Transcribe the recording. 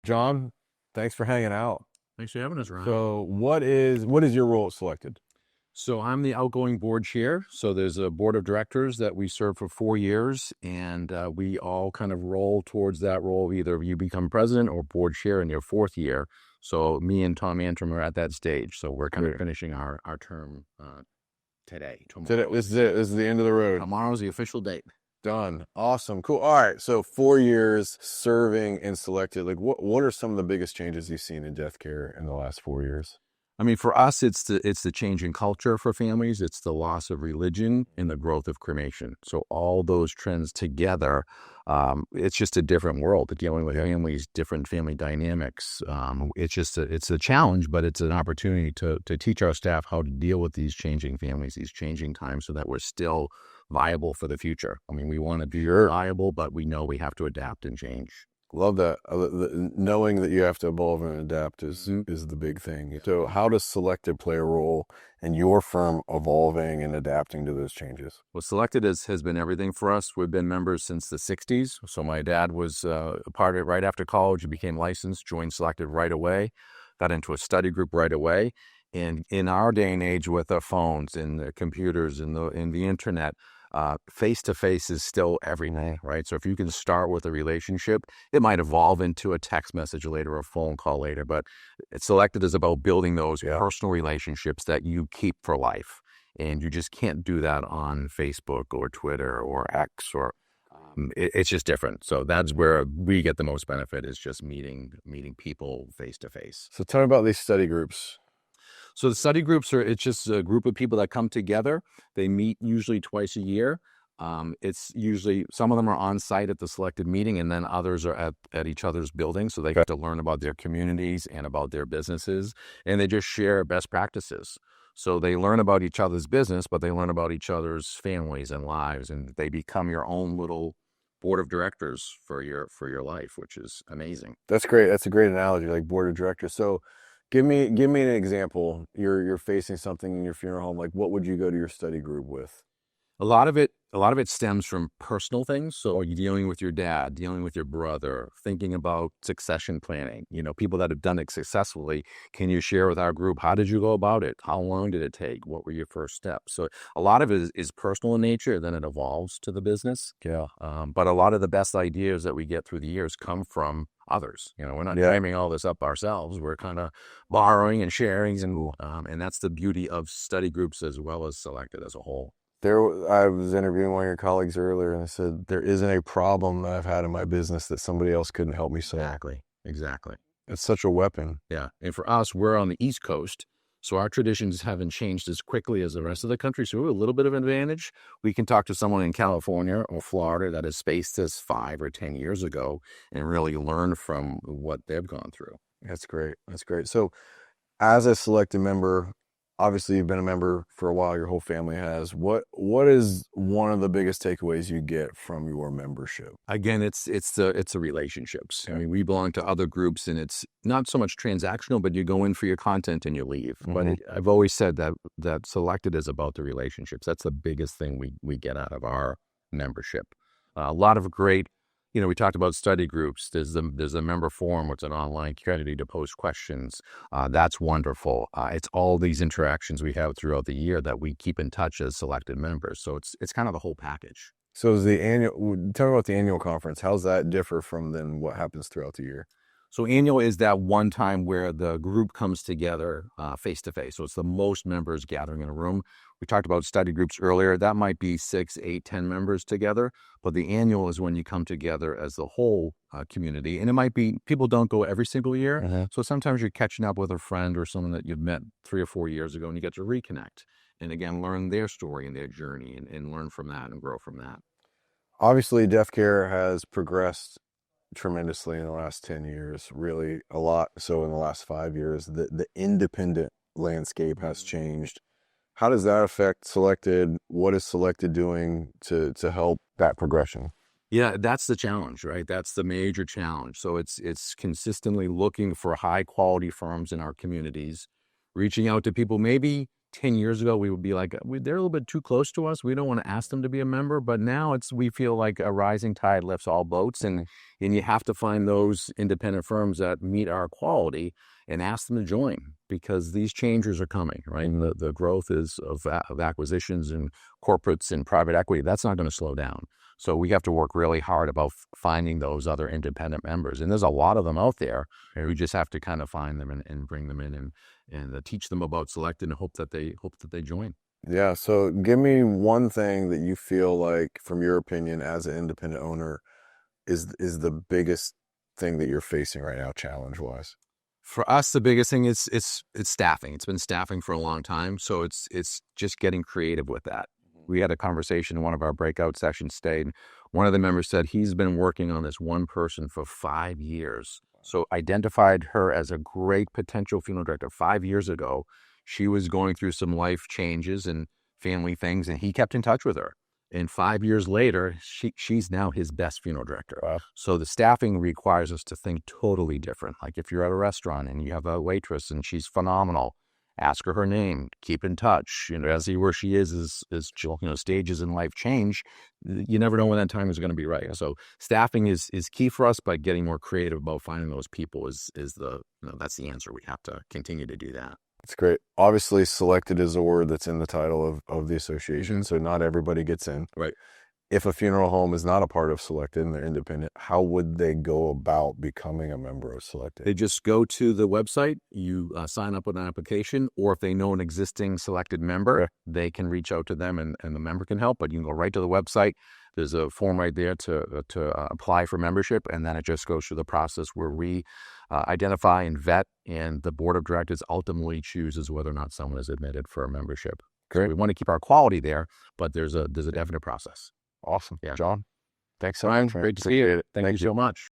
John, thanks for hanging out. Thanks for having us, Ryan. So, what is your role at Selected? So I'm the outgoing board chair. So there's a board of directors that we serve for 4 years, and we all kind of roll towards that role. Either you become president or board chair in your fourth year. So me and Tom Antrim are at that stage. So we're kind of finishing our term today. This is it. This is the end of the road. Tomorrow's the official date. Done. Awesome. Cool. All right. So 4 years serving in Selected. Like, what are some of the biggest changes you've seen in death care in the last 4 years? I mean, for us, it's the change in culture for families. It's the loss of religion and the growth of cremation. So all those trends together, it's just a different world. Dealing with families, different family dynamics. It's a challenge, but it's an opportunity to teach our staff how to deal with these changing families, these changing times, so that we're still viable for the future. I mean, we want to be viable, but we know we have to adapt and change. Love that. Knowing that you have to evolve and adapt is the big thing. So, how does Selected play a role in your firm evolving and adapting to those changes? Well, Selected has been everything for us. We've been members since the 60s. So my dad was a part of it right after college. He became licensed, joined Selected right away, got into a study group right away. And in our day and age with our phones and the computers and the internet, face-to-face is still everything, right? So if you can start with a relationship, it might evolve into a text message later or a phone call later, but it's Selected is about building those personal relationships that you keep for life. And you just can't do that on Facebook or Twitter or X or it's just different. So that's where we get the most benefit, is just meeting people face to face. So tell me about these study groups. So the study groups it's just a group of people that come together. They meet usually twice a year. It's usually, some of them are on site at the Selected meeting, and then others are at each other's buildings. So they get to learn about their communities and about their businesses, and they just share best practices. So they learn about each other's business, but they learn about each other's families and lives, and they become your own little board of directors for your life, which is amazing. That's great. That's a great analogy, like board of directors. So give me an example. You're facing something in your funeral home. Like, what would you go to your study group with? A lot of it stems from personal things. So are you dealing with your dad, dealing with your brother, thinking about succession planning? People that have done it successfully. Can you share with our group, how did you go about it? How long did it take? What were your first steps? So a lot of it is personal in nature, then it evolves to the business. Yeah. But a lot of the best ideas that we get through the years come from others. We're not framing all this up ourselves. We're kind of borrowing and sharing, and that's the beauty of study groups as well as Selected as a whole. I was interviewing one of your colleagues earlier, and I said, there isn't a problem that I've had in my business that somebody else couldn't help me solve. Exactly. It's such a weapon. Yeah. And for us, we're on the East Coast, so our traditions haven't changed as quickly as the rest of the country. So we have a little bit of an advantage. We can talk to someone in California or Florida that has faced this 5 or 10 years ago and really learn from what they've gone through. That's great. That's great. So as a Selected member, obviously you've been a member for a while, your whole family has. What is one of the biggest takeaways you get from your membership? Again, it's the relationships. I mean, we belong to other groups, and it's not so much transactional, but you go in for your content and you leave. But I've always said that Selected is about the relationships. That's the biggest thing we get out of our membership. A lot of great, we talked about study groups. There's a member forum, which is an online community to post questions. That's wonderful. It's all these interactions we have throughout the year that we keep in touch as Selected members. So it's kind of the whole package. So tell me about the annual conference. How's that differ from then what happens throughout the year? So annual is that one time where the group comes together face to face. So it's the most members gathering in a room. We talked about study groups earlier. That might be 6, 8, 10 members together. But the annual is when you come together as the whole community. And it might be, people don't go every single year. So sometimes you're catching up with a friend or someone that you've met 3 or 4 years ago, and you get to reconnect. And again, learn their story and their journey and learn from that and grow from that. Obviously, death care has progressed tremendously in the last 10 years, really a lot. So in the last 5 years, the independent landscape has changed. How does that affect Selected? What is Selected doing to help that progression? Yeah, that's the challenge, right? That's the major challenge. So it's consistently looking for high quality firms in our communities, reaching out to people maybe 10 years ago, we would be like, they're a little bit too close to us. We don't want to ask them to be a member. But now we feel like a rising tide lifts all boats. And you have to find those independent firms that meet our quality and ask them to join, because these changes are coming, right? And the growth of acquisitions and corporates and private equity, that's not going to slow down. So we have to work really hard about finding those other independent members. And there's a lot of them out there. And we just have to kind of find them and bring them in and teach them about Select and hope that they join. Yeah. So give me one thing that you feel like, from your opinion as an independent owner, is the biggest thing that you're facing right now, challenge wise. For us, the biggest thing is it's staffing. It's been staffing for a long time. So it's just getting creative with that. We had a conversation in one of our breakout sessions today, and one of the members said he's been working on this one person for 5 years. So identified her as a great potential funeral director 5 years ago. She was going through some life changes and family things, and he kept in touch with her. And 5 years later, she's now his best funeral director. Wow. So the staffing requires us to think totally different. Like if you're at a restaurant and you have a waitress and she's phenomenal, ask her name, keep in touch. As where she is stages in life change. You never know when that time is going to be right. So staffing is key for us, but getting more creative about finding those people is that's the answer. We have to continue to do that. That's great. Obviously, selected is a word that's in the title of the association, so not everybody gets in. Right. If a funeral home is not a part of Selected and they're independent, how would they go about becoming a member of Selected? They just go to the website, you sign up with an application, or if they know an existing Selected member, they can reach out to them and the member can help. But you can go right to the website. There's a form right there to apply for membership, and then it just goes through the process where we identify and vet, and the board of directors ultimately chooses whether or not someone is admitted for a membership. Great. So we want to keep our quality there, but there's a definite process. Awesome. Yeah. John, thanks so Ryan, much. great to see you. Thank you so much.